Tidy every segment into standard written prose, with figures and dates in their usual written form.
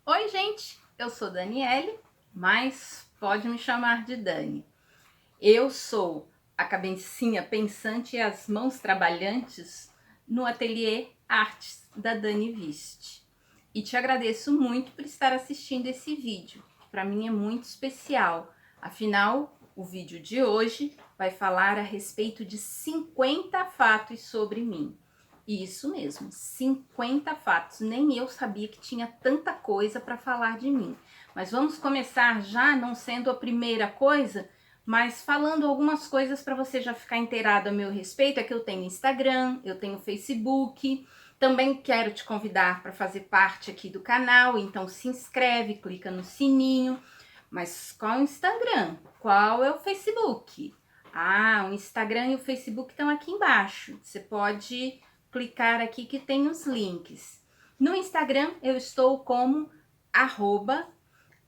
Oi, gente, eu sou Daniele, mas pode me chamar de Dani. Eu sou a cabecinha pensante e as mãos trabalhantes no ateliê Artes da Dani Viste. E te agradeço muito por estar assistindo esse vídeo, que para mim é muito especial. Afinal, o vídeo de hoje vai falar a respeito de 50 fatos sobre mim. Isso mesmo, 50 fatos. Nem eu sabia que tinha tanta coisa para falar de mim. Mas vamos começar já, não sendo a primeira coisa, mas falando algumas coisas para você já ficar inteirado a meu respeito. É que eu tenho Instagram, eu tenho Facebook. Também quero te convidar para fazer parte aqui do canal, então se inscreve, clica no sininho. Mas qual é o Instagram? Qual é o Facebook? O Instagram e o Facebook estão aqui embaixo. Você pode clicar aqui que tem os links. No Instagram eu estou como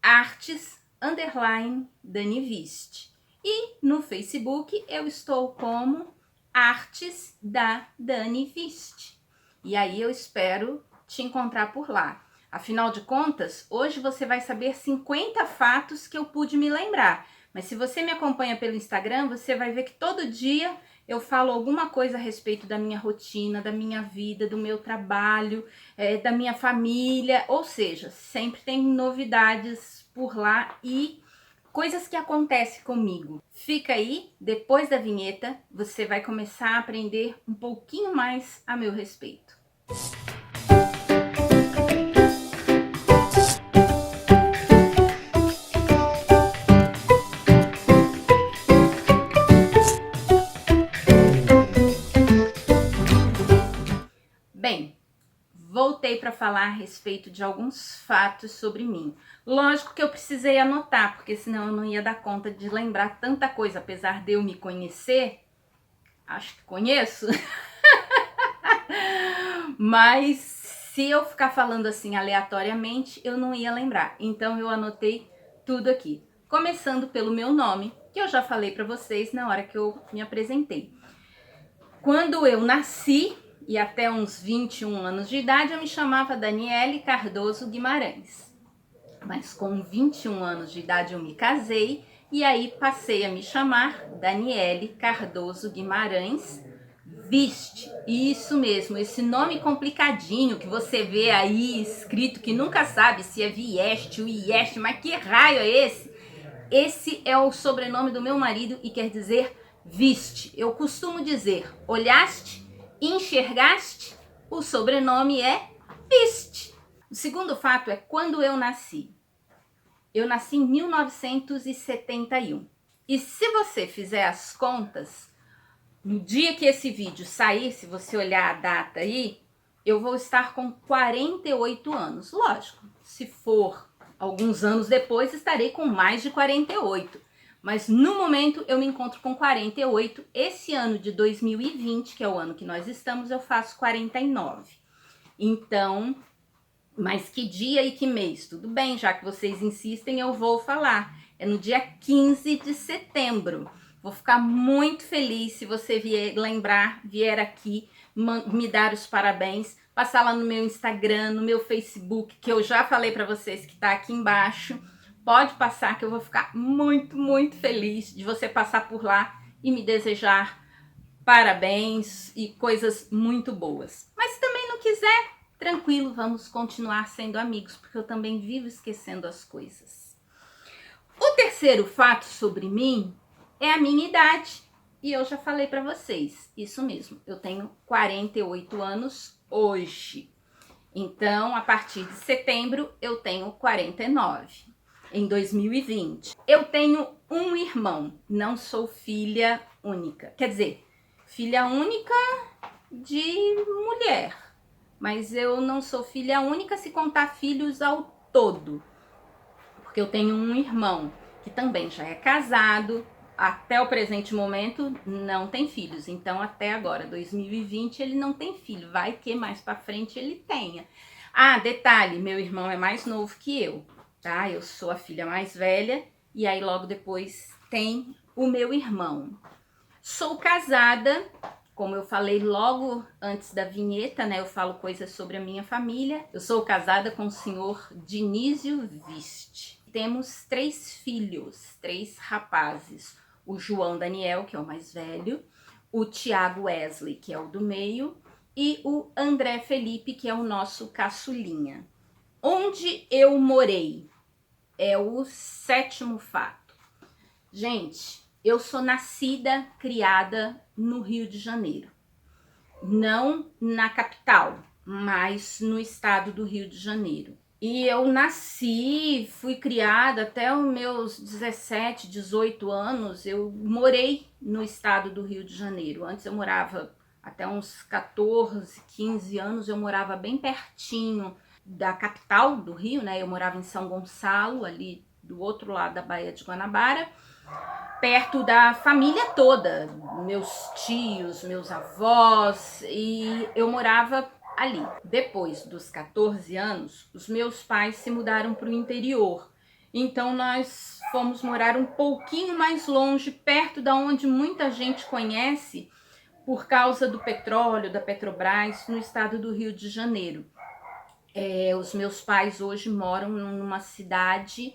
@artes_daniviste. E no Facebook eu estou como Artes da Dani Viste. E aí eu espero te encontrar por lá. Afinal de contas, hoje você vai saber 50 fatos que eu pude me lembrar. Mas se você me acompanha pelo Instagram, você vai ver que todo dia eu falo alguma coisa a respeito da minha rotina, da minha vida, do meu trabalho, da minha família. Ou seja, sempre tem novidades por lá e coisas que acontecem comigo. Fica aí, depois da vinheta, você vai começar a aprender um pouquinho mais a meu respeito. Bem, voltei para falar a respeito de alguns fatos sobre mim. Lógico que eu precisei anotar, porque senão eu não ia dar conta de lembrar tanta coisa, apesar de eu me conhecer. Acho que conheço. Mas se eu ficar falando assim aleatoriamente, eu não ia lembrar. Então eu anotei tudo aqui. Começando pelo meu nome, que eu já falei para vocês na hora que eu me apresentei. Quando eu nasci, e até uns 21 anos de idade, eu me chamava Daniele Cardoso Guimarães. Mas com 21 anos de idade eu me casei e aí passei a me chamar Daniele Cardoso Guimarães Viste. Isso mesmo, esse nome complicadinho que você vê aí escrito, que nunca sabe se é Vieste ou Ieste, mas que raio é esse? Esse é o sobrenome do meu marido e quer dizer viste. Eu costumo dizer, olhaste, enxergaste, o sobrenome é viste. O segundo fato é quando eu nasci. Eu nasci em 1971. E se você fizer as contas, no dia que esse vídeo sair, se você olhar a data aí, eu vou estar com 48 anos. Lógico, se for alguns anos depois, estarei com mais de 48. Mas no momento eu me encontro com 48. Esse ano de 2020, que é o ano que nós estamos, eu faço 49. Então, mas que dia e que mês? Tudo bem, já que vocês insistem, eu vou falar. É no dia 15 de setembro. Vou ficar muito feliz se você vier aqui, me dar os parabéns, passar lá no meu Instagram, no meu Facebook, que eu já falei para vocês que tá aqui embaixo. Pode passar que eu vou ficar muito, muito feliz de você passar por lá e me desejar parabéns e coisas muito boas. Mas se também não quiser, tranquilo, vamos continuar sendo amigos, porque eu também vivo esquecendo as coisas. O terceiro fato sobre mim é a minha idade. E eu já falei para vocês, isso mesmo, eu tenho 48 anos hoje. Então, a partir de setembro, eu tenho 49, em 2020. Eu tenho um irmão, não sou filha única. Quer dizer, filha única de mulher, mas eu não sou filha única se contar filhos ao todo, porque eu tenho um irmão que também já é casado, até o presente momento não tem filhos, então até agora, 2020, ele não tem filho, vai que mais pra frente ele tenha. Detalhe, meu irmão é mais novo que eu, tá? Eu sou a filha mais velha e aí logo depois tem o meu irmão. Sou casada Como eu falei logo antes da vinheta, né? Eu falo coisas sobre a minha família. Eu sou casada com o senhor Dinísio Viste. Temos 3 filhos, 3 rapazes. O João Daniel, que é o mais velho, o Tiago Wesley, que é o do meio, e o André Felipe, que é o nosso caçulinha. Onde eu morei é o 7º fato. Gente, eu sou nascida, criada no Rio de Janeiro. Não na capital, mas no estado do Rio de Janeiro. E eu nasci, fui criada até os meus 17, 18 anos, eu morei no estado do Rio de Janeiro. Antes eu morava até uns 14, 15 anos, eu morava bem pertinho da capital do Rio, né? Eu morava em São Gonçalo, ali do outro lado da Baía de Guanabara, perto da família toda, meus tios, meus avós, e eu morava ali. Depois dos 14 anos, os meus pais se mudaram para o interior. Então nós fomos morar um pouquinho mais longe, perto da onde muita gente conhece por causa do petróleo, da Petrobras, no estado do Rio de Janeiro. Os meus pais hoje moram numa cidade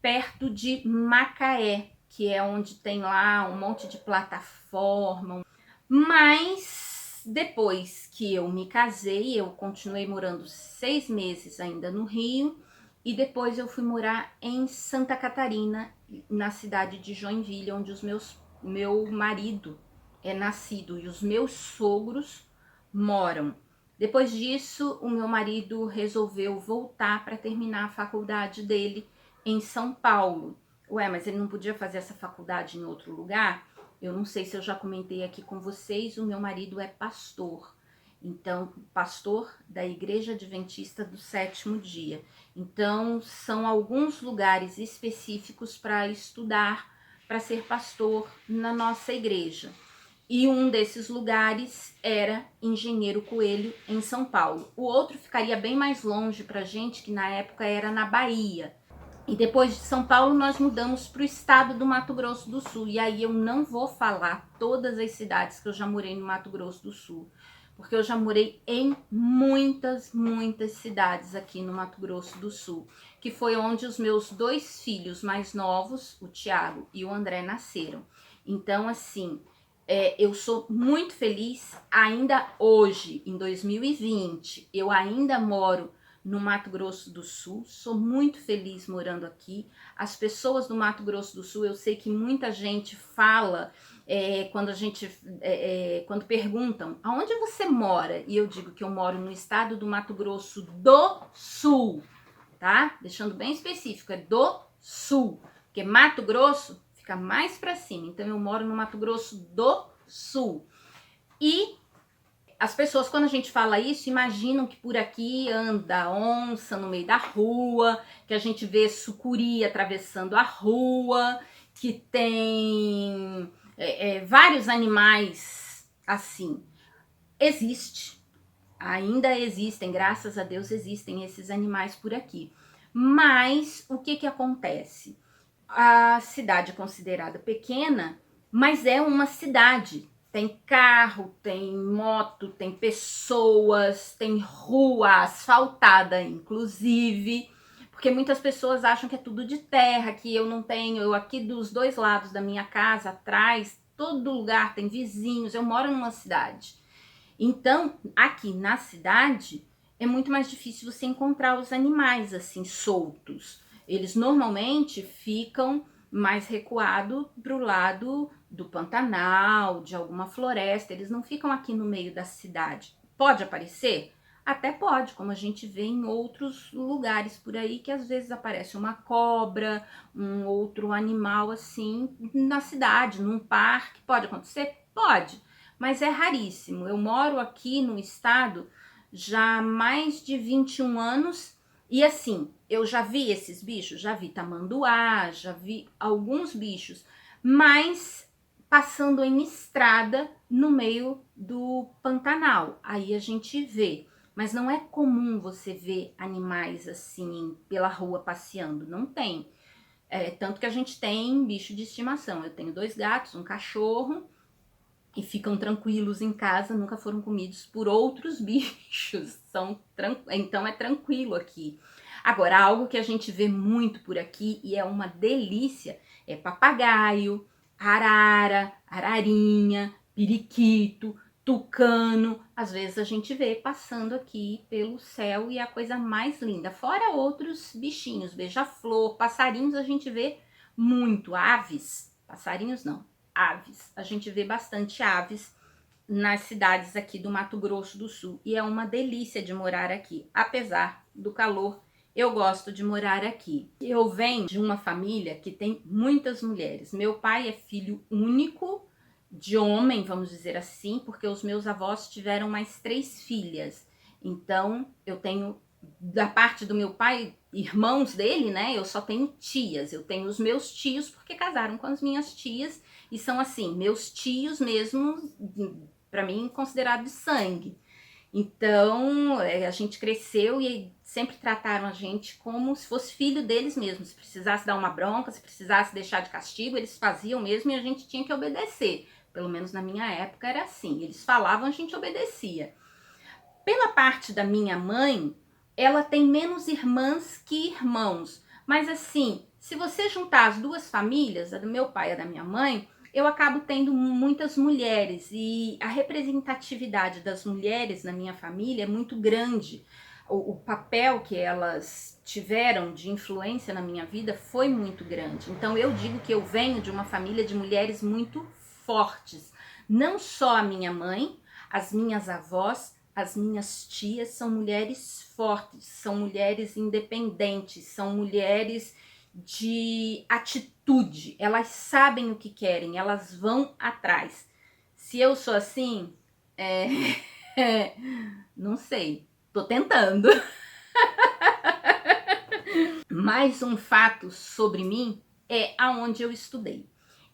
perto de Macaé, que é onde tem lá um monte de plataforma. Mas depois que eu me casei, eu continuei morando 6 meses ainda no Rio, e depois eu fui morar em Santa Catarina, na cidade de Joinville, onde meu marido é nascido e os meus sogros moram. Depois disso, o meu marido resolveu voltar para terminar a faculdade dele em São Paulo. Ué, mas ele não podia fazer essa faculdade em outro lugar? Eu não sei se eu já comentei aqui com vocês, o meu marido é pastor. Então, pastor da Igreja Adventista do Sétimo Dia. Então, são alguns lugares específicos para estudar, para ser pastor na nossa igreja. E um desses lugares era Engenheiro Coelho, em São Paulo. O outro ficaria bem mais longe para a gente, que na época era na Bahia. E depois de São Paulo, nós mudamos para o estado do Mato Grosso do Sul. E aí eu não vou falar todas as cidades que eu já morei no Mato Grosso do Sul, porque eu já morei em muitas cidades aqui no Mato Grosso do Sul, que foi onde os meus 2 filhos mais novos, o Tiago e o André, nasceram. Então, assim, eu sou muito feliz ainda hoje, em 2020, eu ainda moro no Mato Grosso do Sul, sou muito feliz morando aqui. As pessoas do Mato Grosso do Sul, eu sei que muita gente fala, quando perguntam aonde você mora, e eu digo que eu moro no estado do Mato Grosso do Sul, tá? Deixando bem específico, é do Sul, porque Mato Grosso fica mais para cima, então eu moro no Mato Grosso do Sul. E as pessoas, quando a gente fala isso, imaginam que por aqui anda onça no meio da rua, que a gente vê sucuri atravessando a rua, que tem vários animais assim. Existe, ainda existem, graças a Deus existem esses animais por aqui. Mas o que acontece? A cidade é considerada pequena, mas é uma cidade. Tem carro, tem moto, tem pessoas, tem rua asfaltada, inclusive, porque muitas pessoas acham que é tudo de terra, que eu não tenho. Eu aqui dos 2 lados da minha casa, atrás, todo lugar tem vizinhos, eu moro numa cidade. Então, aqui na cidade, é muito mais difícil você encontrar os animais assim soltos. Eles normalmente ficam mais recuado para o lado do Pantanal, de alguma floresta. Eles não ficam aqui no meio da cidade. Pode aparecer? Até pode, como a gente vê em outros lugares por aí, que às vezes aparece uma cobra, um outro animal assim na cidade, num parque. Pode acontecer? Pode, mas é raríssimo. Eu moro aqui no estado já há mais de 21 anos e assim, eu já vi esses bichos, já vi tamanduá, já vi alguns bichos, mas passando em estrada no meio do Pantanal, aí a gente vê. Mas não é comum você ver animais assim pela rua passeando, não tem. Tanto que a gente tem bicho de estimação. Eu tenho 2 gatos, um cachorro, e ficam tranquilos em casa, nunca foram comidos por outros bichos. Então é tranquilo aqui. Agora, algo que a gente vê muito por aqui e é uma delícia é papagaio, arara, ararinha, periquito, tucano. Às vezes a gente vê passando aqui pelo céu e é a coisa mais linda. Fora outros bichinhos, beija-flor, passarinhos a gente vê muito. Aves, passarinhos não, aves. A gente vê bastante aves nas cidades aqui do Mato Grosso do Sul e é uma delícia de morar aqui. Apesar do calor, eu gosto de morar aqui. Eu venho de uma família que tem muitas mulheres. Meu pai é filho único de homem, vamos dizer assim, porque os meus avós tiveram mais 3 filhas. Então, eu tenho, da parte do meu pai, irmãos dele, né? Eu só tenho tias. Eu tenho os meus tios porque casaram com as minhas tias e são assim, meus tios mesmo, para mim, considerados de sangue. Então, a gente cresceu e sempre trataram a gente como se fosse filho deles mesmo. Se precisasse dar uma bronca, se precisasse deixar de castigo, eles faziam mesmo e a gente tinha que obedecer. Pelo menos na minha época era assim. Eles falavam, a gente obedecia. Pela parte da minha mãe, ela tem menos irmãs que irmãos. Mas assim, se você juntar as duas famílias, a do meu pai e a da minha mãe, eu acabo tendo muitas mulheres e a representatividade das mulheres na minha família é muito grande. O papel que elas tiveram de influência na minha vida foi muito grande. Então eu digo que eu venho de uma família de mulheres muito fortes. Não só a minha mãe, as minhas avós, as minhas tias são mulheres fortes, são mulheres independentes, são mulheres de atitude, elas sabem o que querem, elas vão atrás. Se eu sou assim, não sei, tô tentando. Mais um fato sobre mim é aonde eu estudei.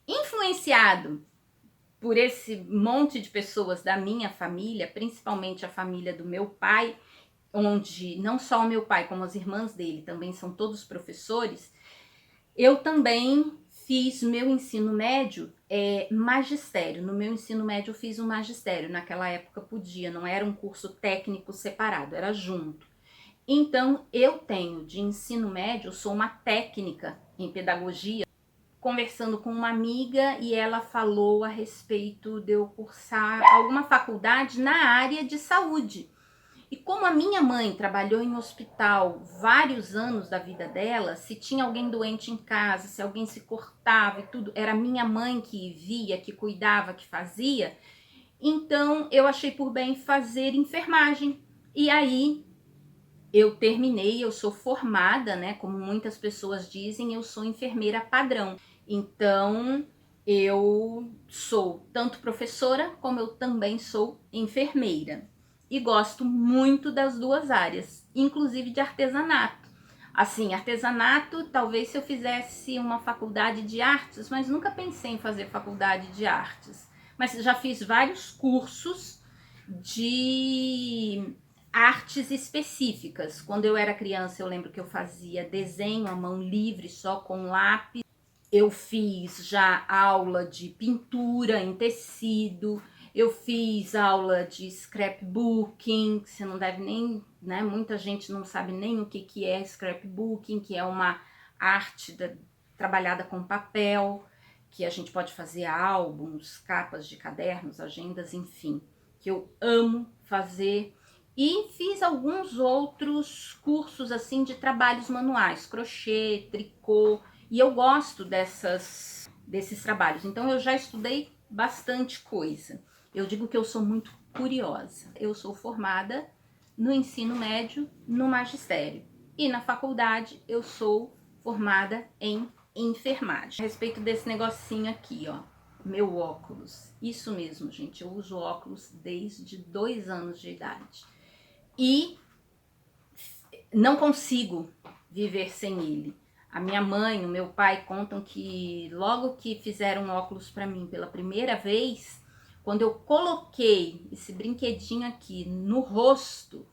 Influenciado por esse monte de pessoas da minha família, principalmente a família do meu pai, onde não só o meu pai, como as irmãs dele também são todos professores, eu também fiz meu ensino médio magistério. No meu ensino médio eu fiz um magistério, naquela época podia, não era um curso técnico separado, era junto. Então eu tenho de ensino médio, eu sou uma técnica em pedagogia, conversando com uma amiga e ela falou a respeito de eu cursar alguma faculdade na área de saúde. E como a minha mãe trabalhou em hospital vários anos da vida dela, se tinha alguém doente em casa, se alguém se cortava e tudo, era minha mãe que via, que cuidava, que fazia. Então eu achei por bem fazer enfermagem. E aí eu terminei, eu sou formada, né? Como muitas pessoas dizem, eu sou enfermeira padrão. Então, eu sou tanto professora, como eu também sou enfermeira. E gosto muito das duas áreas, inclusive de artesanato. Assim, artesanato, talvez se eu fizesse uma faculdade de artes, mas nunca pensei em fazer faculdade de artes. Mas já fiz vários cursos de artes específicas. Quando eu era criança, eu lembro que eu fazia desenho à mão livre, só com lápis. Eu fiz já aula de pintura em tecido, eu fiz aula de scrapbooking, que você não deve nem, né? Muita gente não sabe nem o que é scrapbooking, que é uma arte trabalhada com papel, que a gente pode fazer álbuns, capas de cadernos, agendas, enfim, que eu amo fazer. E fiz alguns outros cursos assim de trabalhos manuais, crochê, tricô, e eu gosto desses trabalhos. Então eu já estudei bastante coisa. Eu digo que eu sou muito curiosa. Eu sou formada no ensino médio, no magistério. E na faculdade eu sou formada em enfermagem. A respeito desse negocinho aqui, ó, meu óculos. Isso mesmo, gente, eu uso óculos desde 2 anos de idade. E não consigo viver sem ele. A minha mãe, o meu pai contam que logo que fizeram óculos para mim pela primeira vez, quando eu coloquei esse brinquedinho aqui no rosto,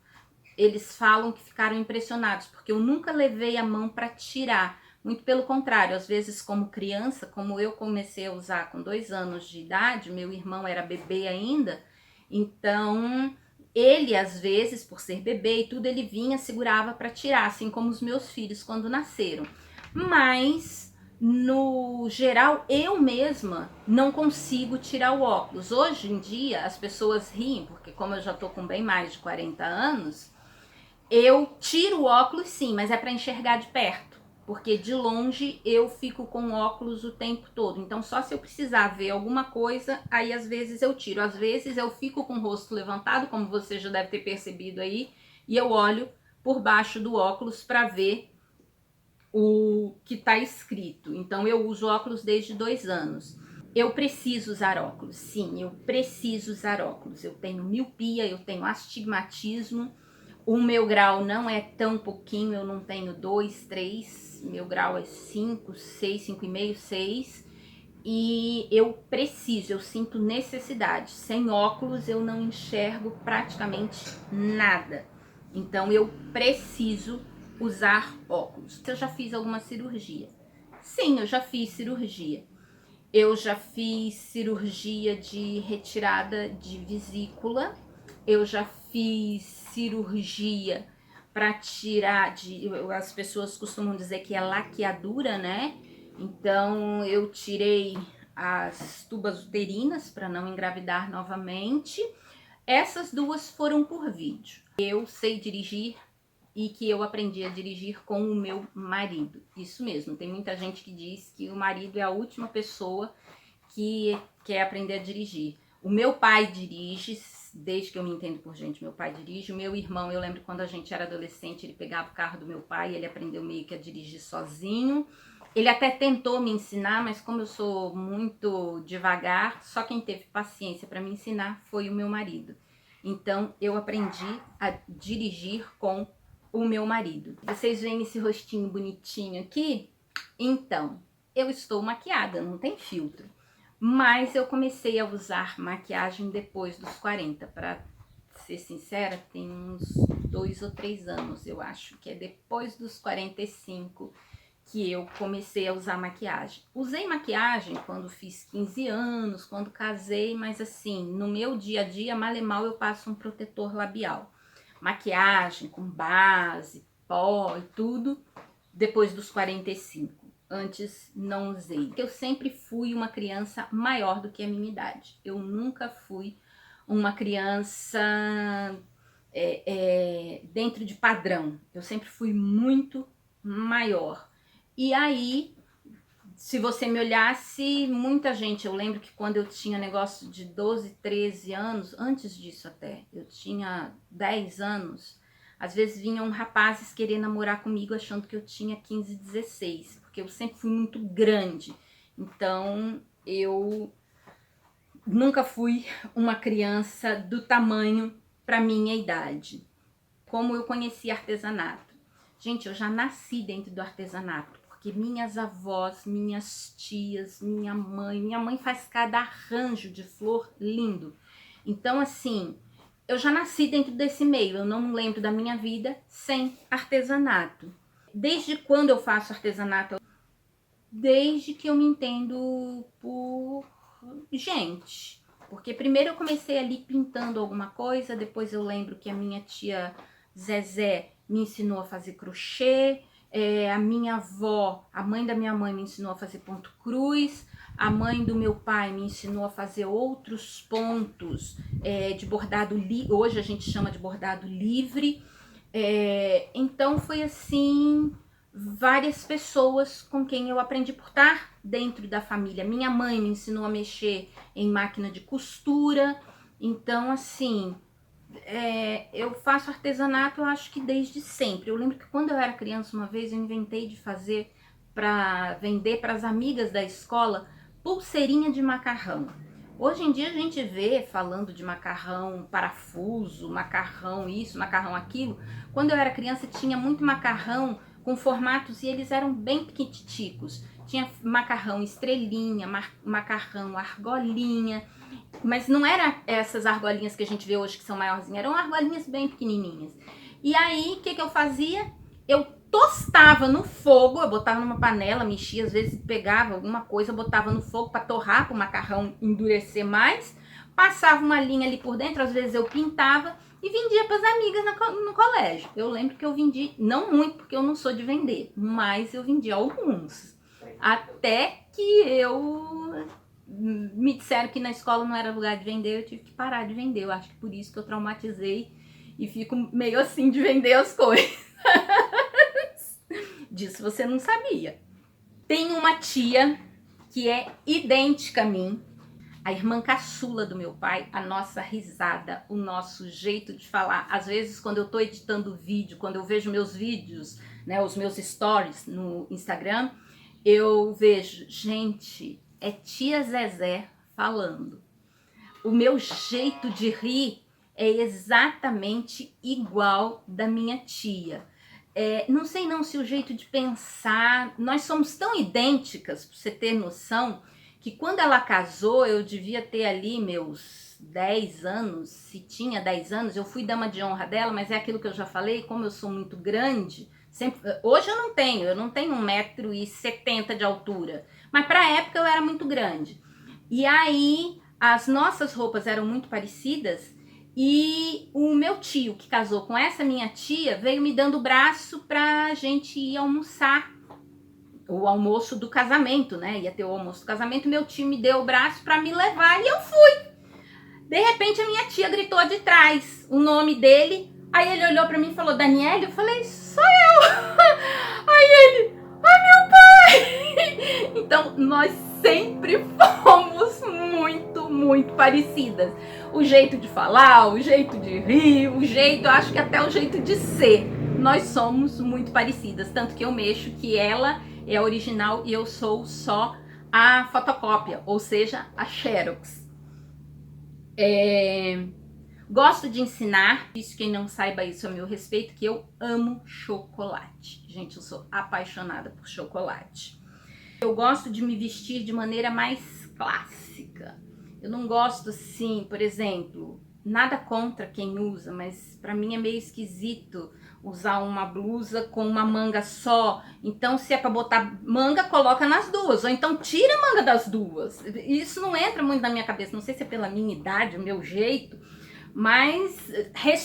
eles falam que ficaram impressionados, porque eu nunca levei a mão para tirar, Muito pelo contrário, às vezes como criança, como eu comecei a usar com 2 anos de idade, meu irmão era bebê ainda, então ele às vezes, por ser bebê e tudo, ele vinha, segurava para tirar, assim como os meus filhos quando nasceram. Mas no geral, eu mesma não consigo tirar o óculos. Hoje em dia, as pessoas riem, porque como eu já tô com bem mais de 40 anos, eu tiro o óculos sim, mas é para enxergar de perto. Porque de longe eu fico com óculos o tempo todo. Então, só se eu precisar ver alguma coisa, aí às vezes eu tiro. Às vezes eu fico com o rosto levantado, como você já deve ter percebido aí, e eu olho por baixo do óculos para ver o que está escrito. Então, eu uso óculos desde 2 anos. Eu preciso usar óculos, sim, eu preciso usar óculos. Eu tenho miopia, eu tenho astigmatismo. O meu grau não é tão pouquinho, eu não tenho 2, 3, meu grau é 5, 6, 5,5, 6. E eu preciso, eu sinto necessidade. Sem óculos eu não enxergo praticamente nada. Então eu preciso usar óculos. Eu já fiz alguma cirurgia? Sim, eu já fiz cirurgia. Eu já fiz cirurgia de retirada de vesícula. Eu já fiz cirurgia para tirar as pessoas costumam dizer que é laqueadura, né? Então eu tirei as tubas uterinas para não engravidar novamente. Essas duas foram por vídeo. Eu sei dirigir e que eu aprendi a dirigir com o meu marido. Isso mesmo, tem muita gente que diz que o marido é a última pessoa que quer aprender a dirigir. O meu pai dirige, desde que eu me entendo por gente, meu pai dirige. O meu irmão, eu lembro quando a gente era adolescente, ele pegava o carro do meu pai, ele aprendeu meio que a dirigir sozinho. Ele até tentou me ensinar, mas como eu sou muito devagar, só quem teve paciência para me ensinar foi o meu marido. Então eu aprendi a dirigir com o meu marido. Vocês veem esse rostinho bonitinho aqui? Então, eu estou maquiada, não tem filtro. Mas eu comecei a usar maquiagem depois dos 40. Para ser sincera, tem uns 2 ou 3 anos, eu acho, que é depois dos 45 que eu comecei a usar maquiagem. Usei maquiagem quando fiz 15 anos, quando casei, mas assim, no meu dia a dia, mal e mal eu passo um protetor labial. Maquiagem com base, pó e tudo, depois dos 45. Antes não usei. Eu sempre fui uma criança maior do que a minha idade. Eu nunca fui uma criança dentro de padrão. Eu sempre fui muito maior. E aí, se você me olhasse, muita gente, eu lembro que quando eu tinha negócio de 12, 13 anos, antes disso até, eu tinha 10 anos, às vezes vinham rapazes querer namorar comigo achando que eu tinha 15, 16, porque eu sempre fui muito grande. Então, eu nunca fui uma criança do tamanho para minha idade. Como eu conheci artesanato? Gente, eu já nasci dentro do artesanato, porque minhas avós, minhas tias, minha mãe faz cada arranjo de flor lindo. Então, assim, eu já nasci dentro desse meio, eu não lembro da minha vida sem artesanato. Desde quando eu faço artesanato? Desde que eu me entendo por gente. Porque primeiro eu comecei ali pintando alguma coisa, depois eu lembro que a minha tia Zezé me ensinou a fazer crochê, a minha avó, a mãe da minha mãe me ensinou a fazer ponto cruz, a mãe do meu pai me ensinou a fazer outros pontos de bordado livre, hoje a gente chama de bordado livre. Então foi assim, várias pessoas com quem eu aprendi por estar dentro da família. Minha mãe me ensinou a mexer em máquina de costura. Então assim, eu faço artesanato, eu acho que desde sempre. Eu lembro que quando eu era criança, uma vez eu inventei de fazer para vender para as amigas da escola pulseirinha de macarrão. Hoje em dia a gente vê falando de macarrão parafuso, macarrão isso, macarrão aquilo. Quando eu era criança tinha muito macarrão com formatos e eles eram bem pequiticos. Tinha macarrão estrelinha, macarrão argolinha, mas não era essas argolinhas que a gente vê hoje que são maiorzinhas, eram argolinhas bem pequenininhas. E aí, o que eu fazia? Eu tostava no fogo, eu botava numa panela, mexia, às vezes pegava alguma coisa, botava no fogo para torrar, para o macarrão endurecer mais, passava uma linha ali por dentro, às vezes eu pintava e vendia para as amigas no colégio. Eu lembro que eu vendi, não muito, porque eu não sou de vender, mas eu vendi alguns. Até que eu me disseram que na escola não era lugar de vender, eu tive que parar de vender. Eu acho que por isso que eu traumatizei e fico meio assim de vender as coisas. Disso você não sabia. Tem uma tia que é idêntica a mim, a irmã caçula do meu pai, a nossa risada, o nosso jeito de falar. Às vezes, quando eu tô editando vídeo, quando eu vejo meus vídeos, né, os meus stories no Instagram, eu vejo, gente, é tia Zezé falando. O meu jeito de rir é exatamente igual da minha tia. Não sei não se o jeito de pensar, nós somos tão idênticas, pra você ter noção, que quando ela casou, eu devia ter ali meus 10 anos, se tinha 10 anos, eu fui dama de honra dela, mas é aquilo que eu já falei, como eu sou muito grande, hoje eu não tenho 1,70 m de altura, mas pra época eu era muito grande. E aí, as nossas roupas eram muito parecidas, e o meu tio, que casou com essa minha tia, veio me dando o braço pra gente ir almoçar. O almoço do casamento, né? Ia ter o almoço do casamento, meu tio me deu o braço pra me levar e eu fui. De repente a minha tia gritou de trás o nome dele, aí ele olhou pra mim e falou, Daniele? Eu falei, sou eu. Aí ele, meu pai! Então nós sempre fomos muito parecidas. O jeito de falar, o jeito de rir, o jeito, acho que até o jeito de ser. Nós somos muito parecidas, tanto que eu mexo que ela é a original e eu sou só a fotocópia, ou seja, a Xerox. Gosto de ensinar, isso quem não saiba isso a meu respeito, que eu amo chocolate. Gente, eu sou apaixonada por chocolate. Eu gosto de me vestir de maneira mais clássica. Eu não gosto assim, por exemplo, nada contra quem usa, mas pra mim é meio esquisito usar uma blusa com uma manga só. Então, se é pra botar manga, coloca nas duas. Ou então tira a manga das duas. Isso não entra muito na minha cabeça. Não sei se é pela minha idade, o meu jeito. Mas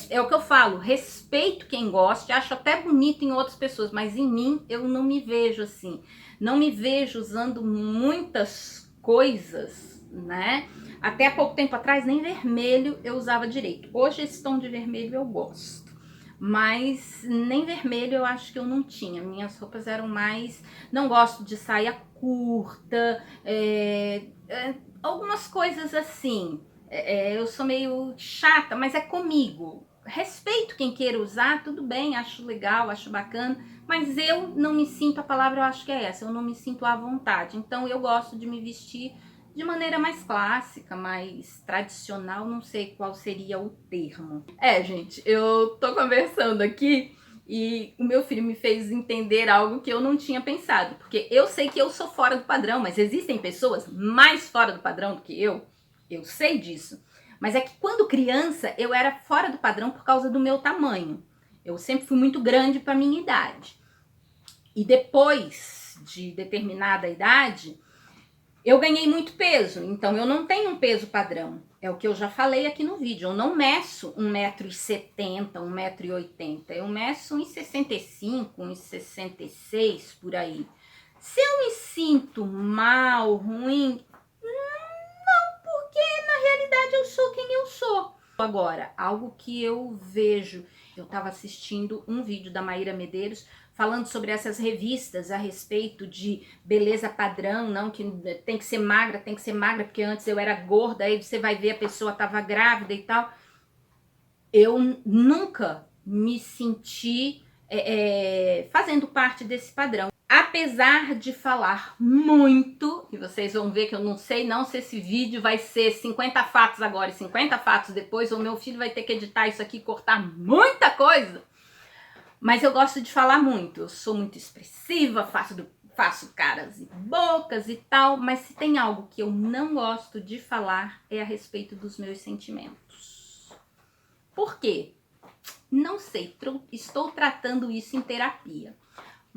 é o que eu falo, respeito quem gosta, acho até bonito em outras pessoas, mas em mim eu não me vejo assim. Não me vejo usando muitas coisas, né? Até há pouco tempo atrás nem vermelho eu usava direito. Hoje esse tom de vermelho eu gosto. Mas nem vermelho eu acho que eu não tinha. Minhas roupas eram mais... Não gosto de saia curta, algumas coisas assim. Eu sou meio chata, mas é comigo. Respeito quem queira usar, tudo bem, acho legal, acho bacana, mas eu não me sinto, a palavra eu acho que é essa, eu não me sinto à vontade. Então eu gosto de me vestir de maneira mais clássica, mais tradicional, não sei qual seria o termo. Gente, eu tô conversando aqui e o meu filho me fez entender algo que eu não tinha pensado, porque eu sei que eu sou fora do padrão, mas existem pessoas mais fora do padrão do que eu sei disso. Mas é que quando criança eu era fora do padrão por causa do meu tamanho. Eu sempre fui muito grande para minha idade. E depois de determinada idade, eu ganhei muito peso. Então eu não tenho um peso padrão. É o que eu já falei aqui no vídeo. Eu não meço 1,70 m, 1,80 m. Eu meço 1,65 m, 1,66 m, por aí. Se eu me sinto mal, ruim, na realidade eu sou quem eu sou. Agora, algo que eu vejo, eu estava assistindo um vídeo da Maíra Medeiros falando sobre essas revistas a respeito de beleza padrão, não, que tem que ser magra, porque antes eu era gorda, aí você vai ver a pessoa estava grávida e tal. Eu nunca me senti fazendo parte desse padrão. Apesar de falar muito, e vocês vão ver que eu não sei não se esse vídeo vai ser 50 fatos agora e 50 fatos depois, ou meu filho vai ter que editar isso aqui e cortar muita coisa. Mas eu gosto de falar muito, eu sou muito expressiva, faço caras e bocas e tal, mas se tem algo que eu não gosto de falar é a respeito dos meus sentimentos. Por quê? Não sei, estou tratando isso em terapia.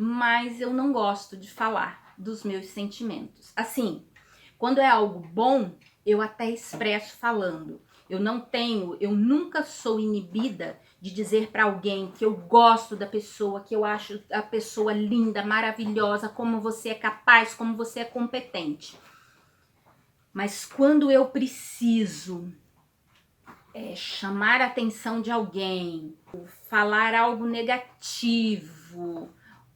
mas eu não gosto de falar dos meus sentimentos. Assim, quando é algo bom, eu até expresso falando. Eu nunca sou inibida de dizer para alguém que eu gosto da pessoa, que eu acho a pessoa linda, maravilhosa, como você é capaz, como você é competente. Mas quando eu preciso chamar a atenção de alguém, falar algo negativo,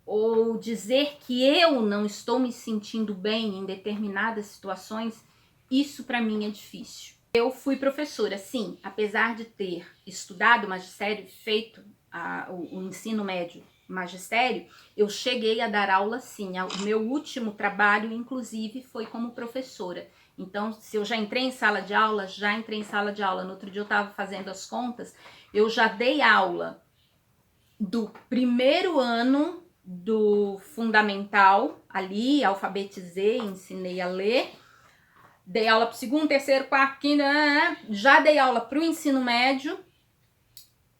ou dizer que eu não estou me sentindo bem em determinadas situações, isso para mim é difícil. Eu fui professora, sim, apesar de ter estudado magistério, feito o ensino médio magistério, eu cheguei a dar aula, sim. O meu último trabalho, inclusive, foi como professora. Então, se eu já entrei em sala de aula, já entrei em sala de aula. No outro dia eu estava fazendo as contas, eu já dei aula do primeiro ano do fundamental, ali, alfabetizei, ensinei a ler, dei aula para o segundo, terceiro, quarto, quinto, já dei aula para o ensino médio,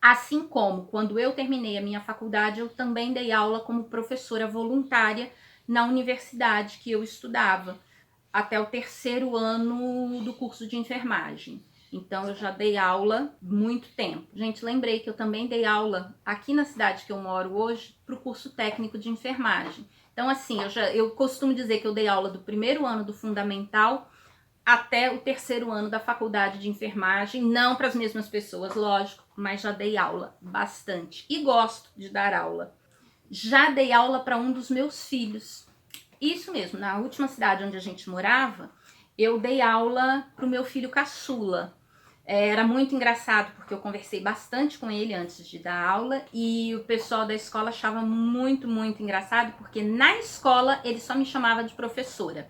assim como quando eu terminei a minha faculdade, eu também dei aula como professora voluntária na universidade que eu estudava, até o terceiro ano do curso de enfermagem. Então eu já dei aula muito tempo. Gente, lembrei que eu também dei aula aqui na cidade que eu moro hoje para o curso técnico de enfermagem. Então assim, eu costumo dizer que eu dei aula do primeiro ano do fundamental até o terceiro ano da faculdade de enfermagem, não para as mesmas pessoas, lógico, mas já dei aula bastante e gosto de dar aula. Já dei aula para um dos meus filhos. Isso mesmo, na última cidade onde a gente morava, eu dei aula para o meu filho caçula. Era muito engraçado porque eu conversei bastante com ele antes de dar aula e o pessoal da escola achava muito, muito engraçado porque na escola ele só me chamava de professora.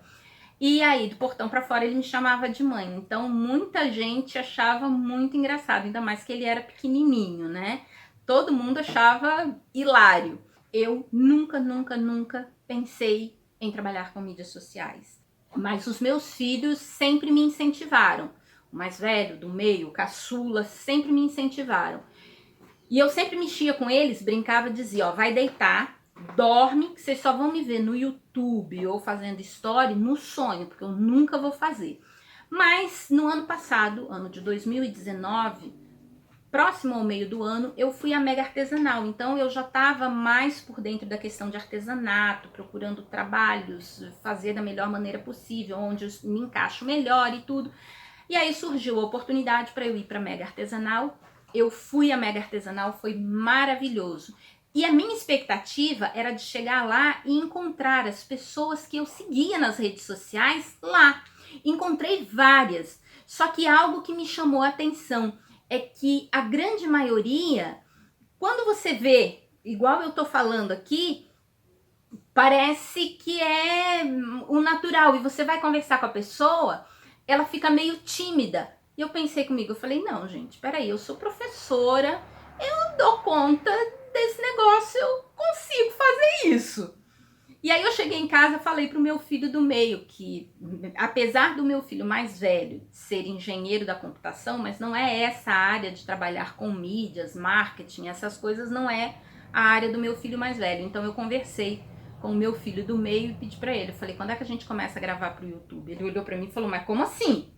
E aí, do portão para fora, ele me chamava de mãe. Então, muita gente achava muito engraçado, ainda mais que ele era pequenininho, né? Todo mundo achava hilário. Eu nunca, nunca, nunca pensei em trabalhar com mídias sociais. Mas os meus filhos sempre me incentivaram. O mais velho, do meio, o caçula, sempre me incentivaram. E eu sempre mexia com eles, brincava e dizia, ó, vai deitar, dorme, que vocês só vão me ver no YouTube ou fazendo story no sonho, porque eu nunca vou fazer. Mas no ano passado, ano de 2019, próximo ao meio do ano, eu fui à Mega Artesanal. Então eu já estava mais por dentro da questão de artesanato, procurando trabalhos, fazer da melhor maneira possível, onde eu me encaixo melhor e tudo. E aí surgiu a oportunidade para eu ir para a Mega Artesanal. Eu fui à Mega Artesanal, foi maravilhoso. E a minha expectativa era de chegar lá e encontrar as pessoas que eu seguia nas redes sociais lá. Encontrei várias, só que algo que me chamou a atenção é que a grande maioria, quando você vê, igual eu tô falando aqui, parece que é o natural. E você vai conversar com a pessoa, ela fica meio tímida. E eu pensei comigo, eu falei, não, gente, peraí, eu sou professora, eu dou conta desse negócio, eu consigo fazer isso. E aí eu cheguei em casa e falei pro meu filho do meio que, apesar do meu filho mais velho ser engenheiro da computação, mas não é essa área de trabalhar com mídias, marketing, essas coisas não é a área do meu filho mais velho. Então eu conversei com o meu filho do meio e pedi pra ele, eu falei, quando é que a gente começa a gravar pro YouTube? Ele olhou pra mim e falou, mas como assim?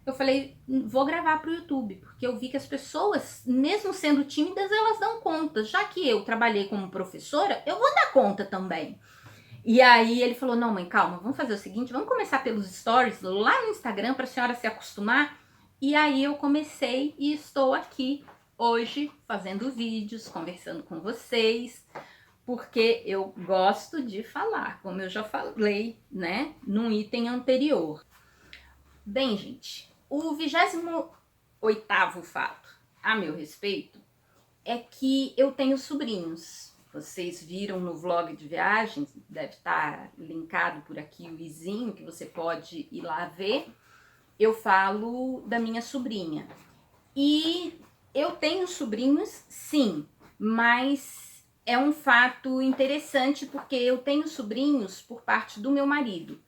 Eu falei, vou gravar pro YouTube, porque eu vi que as pessoas, mesmo sendo tímidas, elas dão conta. Já que eu trabalhei como professora, eu vou dar conta também. E aí ele falou, não mãe, calma, vamos fazer o seguinte, vamos começar pelos stories lá no Instagram para a senhora se acostumar. E aí eu comecei e estou aqui hoje fazendo vídeos, conversando com vocês, porque eu gosto de falar, como eu já falei, né, num item anterior. Bem, gente, o 28º fato a meu respeito é que eu tenho sobrinhos. Vocês viram no vlog de viagens, deve estar linkado por aqui o izinho, que você pode ir lá ver. Eu falo da minha sobrinha. E eu tenho sobrinhos, sim, mas é um fato interessante porque eu tenho sobrinhos por parte do meu marido.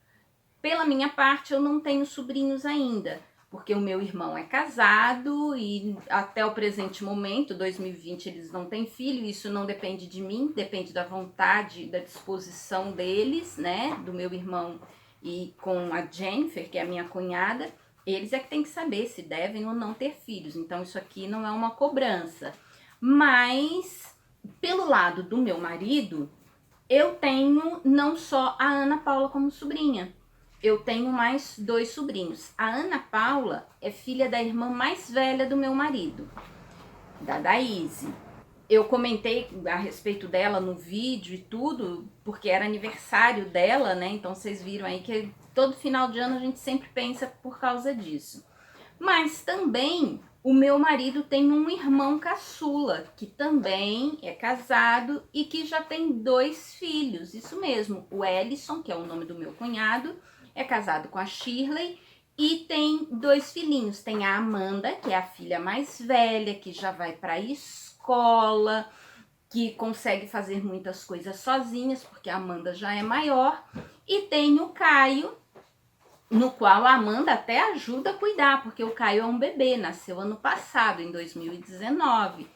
Pela minha parte, eu não tenho sobrinhos ainda, porque o meu irmão é casado e até o presente momento, 2020, eles não têm filho. Isso não depende de mim, depende da vontade, da disposição deles, né, do meu irmão e com a Jennifer, que é a minha cunhada. Eles é que tem que saber se devem ou não ter filhos, então isso aqui não é uma cobrança. Mas, pelo lado do meu marido, eu tenho não só a Ana Paula como sobrinha, eu tenho mais 2 sobrinhos. A Ana Paula é filha da irmã mais velha do meu marido, da Daíse. Eu comentei a respeito dela no vídeo e tudo, porque era aniversário dela, né? Então vocês viram aí que todo final de ano a gente sempre pensa por causa disso. Mas também o meu marido tem um irmão caçula, que também é casado e que já tem 2 filhos. Isso mesmo, o Ellison, que é o nome do meu cunhado, é casado com a Shirley e tem 2 filhinhos. Tem a Amanda, que é a filha mais velha, que já vai para a escola, que consegue fazer muitas coisas sozinhas, porque a Amanda já é maior. E tem o Caio, no qual a Amanda até ajuda a cuidar, porque o Caio é um bebê, nasceu ano passado, em 2019.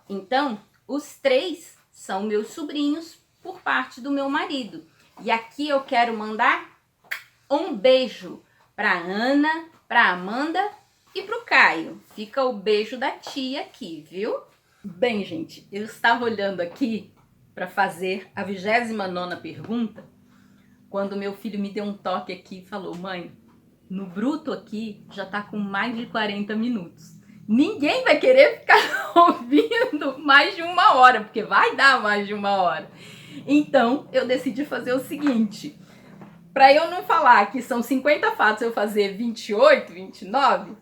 Então, os 3 são meus sobrinhos por parte do meu marido. E aqui eu quero mandar um beijo para Ana, para Amanda e para o Caio. Fica o beijo da tia aqui, viu? Bem, gente, eu estava olhando aqui para fazer a 29ª pergunta, quando meu filho me deu um toque aqui e falou: mãe, no bruto aqui já tá com mais de 40 minutos. Ninguém vai querer ficar ouvindo mais de 1 hora, porque vai dar mais de 1 hora. Então, eu decidi fazer o seguinte: para eu não falar que são 50 fatos, eu fazer 28, 29,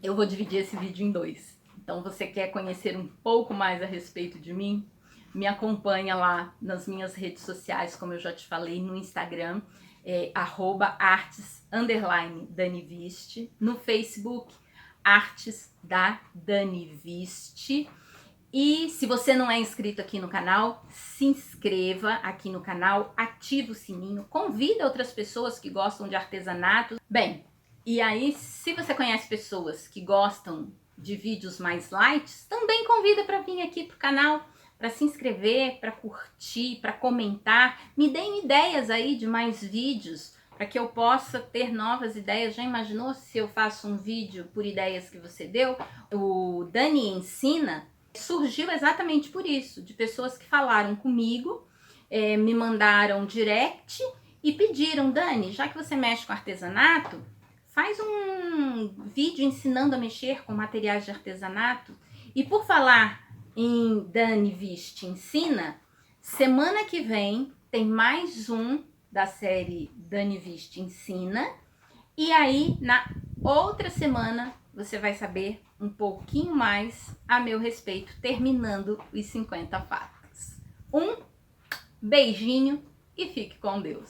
eu vou dividir esse vídeo em 2. Então, você quer conhecer um pouco mais a respeito de mim? Me acompanha lá nas minhas redes sociais, como eu já te falei, no Instagram, @artes_daniviste, no Facebook, Artes da Daniviste. E se você não é inscrito aqui no canal, se inscreva aqui no canal, ativa o sininho, convida outras pessoas que gostam de artesanato. Bem, e aí, se você conhece pessoas que gostam de vídeos mais light, também convida para vir aqui pro canal, para se inscrever, para curtir, para comentar. Me deem ideias aí de mais vídeos, para que eu possa ter novas ideias. Já imaginou se eu faço um vídeo por ideias que você deu? O Dani Ensina surgiu exatamente por isso, de pessoas que falaram comigo, me mandaram direct e pediram: Dani, já que você mexe com artesanato, faz um vídeo ensinando a mexer com materiais de artesanato. E por falar em Daniviste Ensina, semana que vem tem mais um da série Daniviste Ensina. E aí, na outra semana, você vai saber um pouquinho mais a meu respeito, terminando os 50 fatos. Um beijinho e fique com Deus.